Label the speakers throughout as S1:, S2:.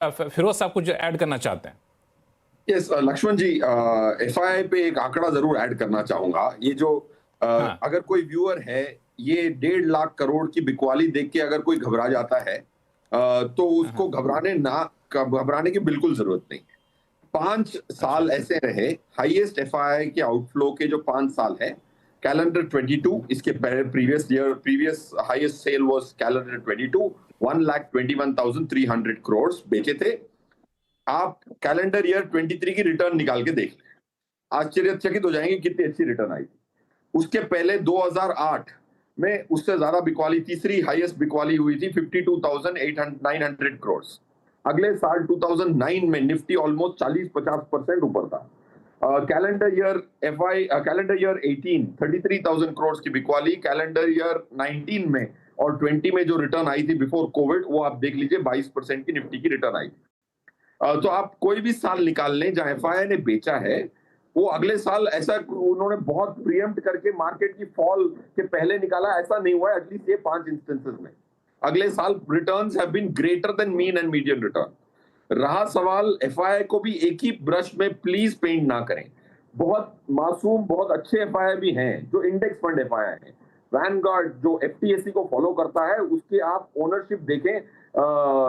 S1: फिरोज साहब कुछ ऐड करना चाहते हैं?
S2: यस लक्ष्मण जी, एफआईआई पे एक आंकड़ा जरूर ऐड करना चाहूंगा। ये जो
S1: हाँ।
S2: अगर कोई व्यूअर है, ये 1.5 लाख करोड़ की बिकवाली देख के अगर कोई घबरा जाता है, तो
S1: हाँ, हाँ।
S2: उसको घबराने की बिल्कुल जरूरत नहीं है। 5 साल
S1: अच्छा।
S2: ऐसे रहे, हाईएस्ट एफआईआई के आउटफ्लो के जो 5 साल है, कैलेंडर 22, इसके previous highest sale was calendar 22, 1,21,300 crore बेचे थे। आप कैलेंडर ईयर 23 की रिटर्न निकाल के देख लें, आश्चर्यचकित हो जाएंगे कितनी अच्छी रिटर्न आई। उसके पहले 2008 में उससे ज्यादा बिकवाली, तीसरी हाईएस्ट बिकवाली हुई थी 52,900 करोड़। अगले साल 2009 में निफ्टी ऑलमोस्ट 40-50% ऊपर था। कैलेंडर ईयर 18 33,000 करोड़ की बिकवाली, कैलेंडर ईयर 19 में और 20 में जो रिटर्न आई थी बिफोर कोविड, वो आप देख लीजिए 22% की निफ्टी की रिटर्न आई थी। तो आप कोई भी साल निकाल लें जहां एफआईआई ने बेचा है, वो अगले साल ऐसा उन्होंने बहुत प्रीएम्प्ट करके मार्केट की फॉल के पहले निकाला, ऐसा नहीं हुआ है एटलीस्ट ये 5 इंस्टेंसेस में। अगले साल returns have been greater than mean and median return. रहा सवाल, एफआईआई को भी एक ही ब्रश में प्लीज पेंट ना करें। बहुत मासूम, बहुत अच्छे एफआईआई भी हैं जो इंडेक्स फंड एफआईआई हैं। वैनगार्ड जो एफटीएससी को फॉलो करता है, उसकी आप ओनरशिप देखें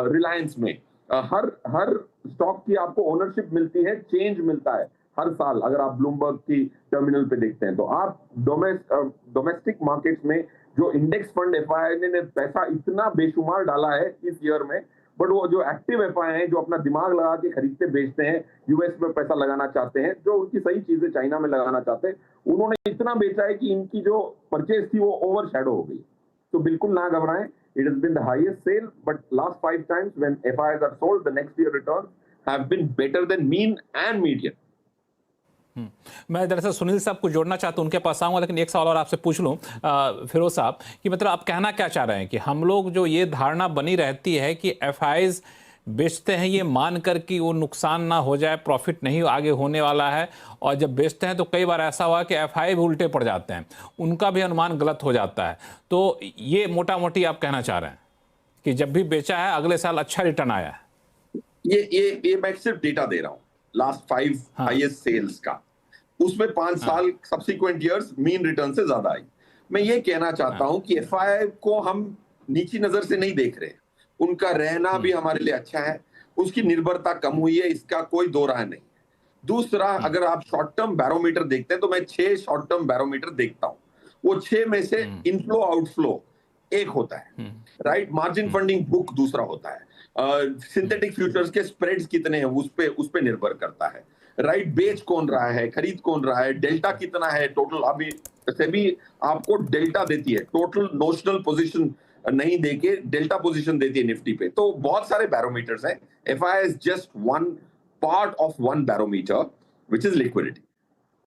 S2: रिलायंस में। हर हर स्टॉक की आपको ओनरशिप मिलती है, चेंज मिलता है हर साल। अगर आप ब्लूमबर्ग की टर्मिनल पे देखते हैं, तो आप डोमेस्टिक मार्केट्स में जो इंडेक्स फंड एफआईआई ने पैसा इतना बेशुमार डाला है इस ईयर में, बट वो जो एक्टिव एफआईआई हैं, जो अपना दिमाग लगा के खरीदते बेचते हैं, यूएस में पैसा लगाना चाहते हैं, जो उनकी सही चीजें चाइना में लगाना चाहते हैं, उन्होंने इतना बेचा है कि इनकी जो परचेज थी वो ओवर शैडो हो गई। तो बिल्कुल ना घबराएं। It has been the highest sale, but last 5 times when FIIs are sold, the next year returns have been better than mean and median.
S1: मैं दरअसल सुनील साहब को जोड़ना चाहता हूं, उनके पास आऊंगा, लेकिन एक सवाल और आपसे पूछ लूं फिरोज साहब, कि मतलब आप कहना क्या चाह रहे हैं कि हम लोग जो ये धारणा बनी रहती है कि एफआईआईज बेचते हैं ये मानकर कि वो नुकसान ना हो जाए, प्रॉफिट नहीं आगे होने वाला है, और जब बेचते हैं तो कई बार ऐसा हुआ कि एफआईआई भी उल्टे पड़ जाते हैं, उनका भी अनुमान गलत हो जाता है। तो ये मोटा मोटी आप कहना चाह रहे हैं कि जब भी बेचा है अगले साल अच्छा रिटर्न आया है?
S2: ये मैं सिर्फ डेटा दे रहा हूँ लास्ट 5 हाईएस्ट सेल्स का, उसमें 5 साल सब्सिक्वेंट ईयर्स मीन रिटर्न से ज्यादा आई। मैं ये कहना चाहता हूं कि एफआईआई को हम नीची नजर से नहीं देख रहे, उनका रहना भी हमारे लिए अच्छा है, उसकी निर्भरता कम हुई है, इसका कोई दो राय नहीं। दूसरा, अगर आप शॉर्ट टर्म बैरोमीटर देखते हैं, तो मैं 6 शॉर्ट टर्म बैरोमीटर देखता हूं, वो 6 में से इनफ्लो आउटफ्लो एक होता है, राइट? मार्जिन फंडिंग बुक दूसरा होता है, सिंथेटिक फ्यूचर्स के स्प्रेड्स कितने हैं उस पे निर्भर करता है, राइट? बेच कौन रहा है, खरीद कौन रहा है, डेल्टा कितना है टोटल। अभी सेबी आपको डेल्टा देती है, टोटल नोशनल पोजीशन नहीं देके डेल्टा पोजीशन देती है निफ्टी पे। तो बहुत सारे बैरोमीटर्स हैं, FII is just one part of one barometer, which is liquidity.